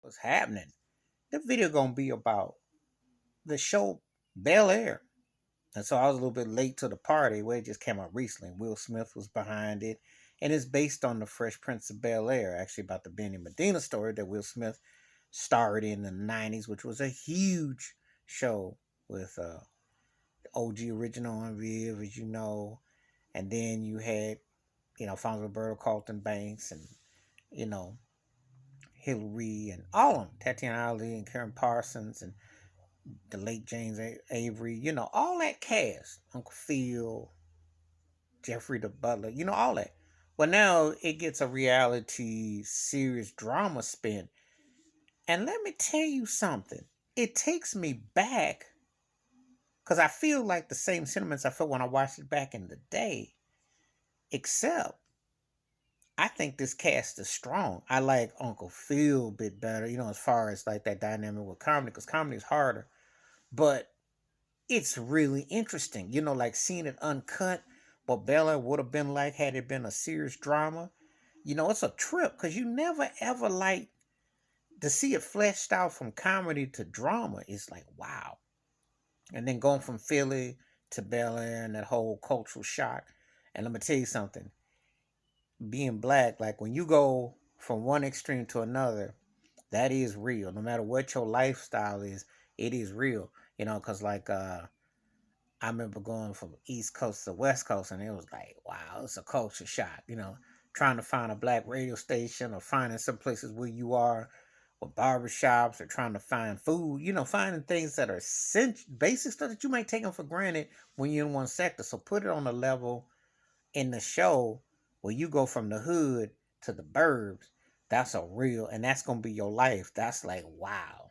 what's happening? The video gonna be about the show Bel Air. And so I was a little bit late to the party where it just came out recently. Will Smith was behind it. And it's based on the Fresh Prince of Bel Air, actually about the Benny Medina story that Will Smith starred in the 90s, which was a huge show with the OG original on Viv, as you know. And then you had, Fonz Roberto, Carlton Banks, and, you know, Hillary, and all of them, Tatiana Ali and Karen Parsons, and the late James Avery, all that cast, Uncle Phil, Jeffrey the Butler, all that. Well, now it gets a reality serious drama spin. And let me tell you something. It takes me back because I feel like the same sentiments I felt when I watched it back in the day, except I think this cast is strong. I like Uncle Phil a bit better, as far as like that dynamic with comedy, because comedy is harder. But it's really interesting, like seeing it uncut, what Bella would have been like had it been a serious drama. It's a trip because you never ever like to see it fleshed out from comedy to drama. It's like, wow. And then going from Philly to Bel Air and that whole cultural shock. And let me tell you something, being black, like when you go from one extreme to another, that is real. No matter what your lifestyle is, it is real. Because like I remember going from East Coast to West Coast, and it was like, wow, it's a culture shock. Trying to find a black radio station or finding some places where you are, or barbershops, or trying to find food. Finding things that are basic stuff that you might take them for granted when you're in one sector. So put it on a level in the show where you go from the hood to the burbs. That's a real, and that's gonna be your life. That's like, wow,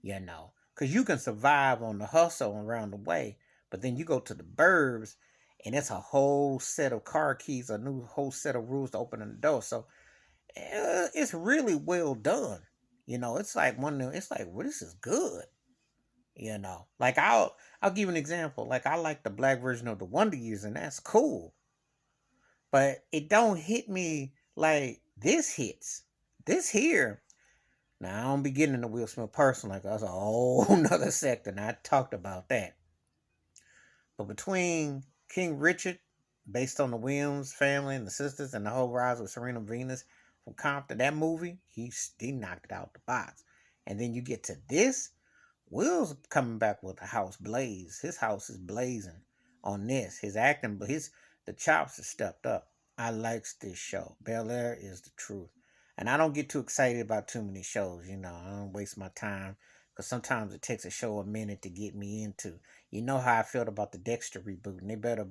because you can survive on the hustle around the way, but then you go to the burbs, and it's a whole set of car keys, a new whole set of rules to open the door. So it's really well done. It's like one of them. It's like, well, this is good. Like I'll give you an example. Like I like the black version of the Wonder Years, and that's cool, but it don't hit me like this hits. This here. Now I don't be getting into Will Smith personally, like that's a whole nother sector, and I talked about that. But between King Richard, based on the Williams family and the sisters, and the whole rise of Serena Venus from Compton, that movie, he knocked it out the box. And then you get to this, Will's coming back with a house blaze. His house is blazing on this. His acting, but the chops are stepped up. I likes this show. Bel Air is the truth. And I don't get too excited about too many shows, I don't waste my time. Because sometimes it takes a show a minute to get me into. You know how I felt about the Dexter reboot, and they better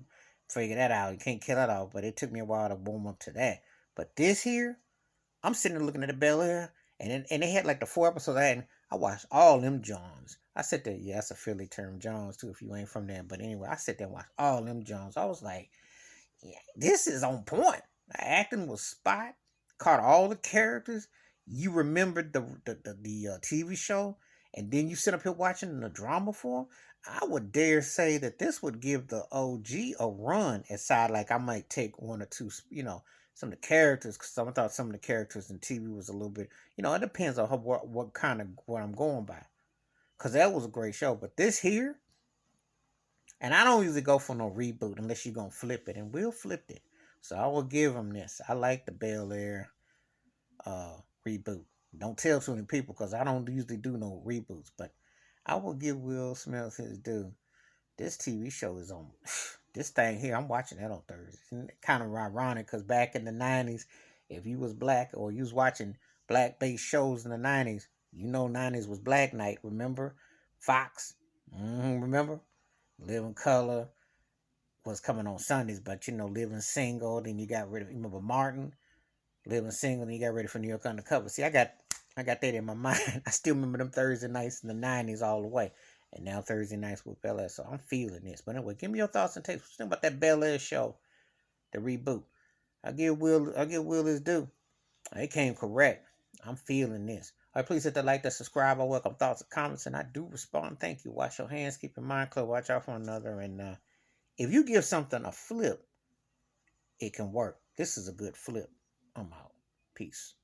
figure that out. You can't kill it out, but it took me a while to warm up to that. But this here, I'm sitting there looking at the Bel Air, and they had like the 4 episodes I watched all them Johns. I sat there, yeah, that's a Philly term, Johns, too, if you ain't from there. But anyway, I sat there and watched all them Johns. I was like, yeah, this is on point. The acting was spot, caught all the characters. You remembered the TV show, and then you sit up here watching the drama for 'em. I would dare say that this would give the OG a run aside. Like I might take one or two, some of the characters, because I thought some of the characters in TV was a little bit, it depends on what kind of what I'm going by. Because that was a great show. But this here, and I don't usually go for no reboot unless you're going to flip it, and we'll flip it. So I will give them this. I like the Bel Air reboot. Don't tell too many people because I don't usually do no reboots, but I will give Will Smith his due. This TV show is on. This thing here, I'm watching that on Thursdays. And kind of ironic because back in the 90s, if you was black or you was watching black-based shows in the 90s, 90s was Black Night, remember? Fox, remember? Living Color was coming on Sundays, but Living Single, then you got rid of, remember Martin? Living Single, then you got ready for New York Undercover. See, I got that in my mind. I still remember them Thursday nights in the 90s all the way. And now Thursday nights with Bel Air. So I'm feeling this. But anyway, give me your thoughts and takes. Think about that Bel Air show, the reboot. I give Will his due. It came correct. I'm feeling this. All right, please hit the like, that subscribe. I welcome thoughts and comments, and I do respond. Thank you. Wash your hands, keep your mind clear, watch out for one another. And if you give something a flip, it can work. This is a good flip. I'm out. Peace.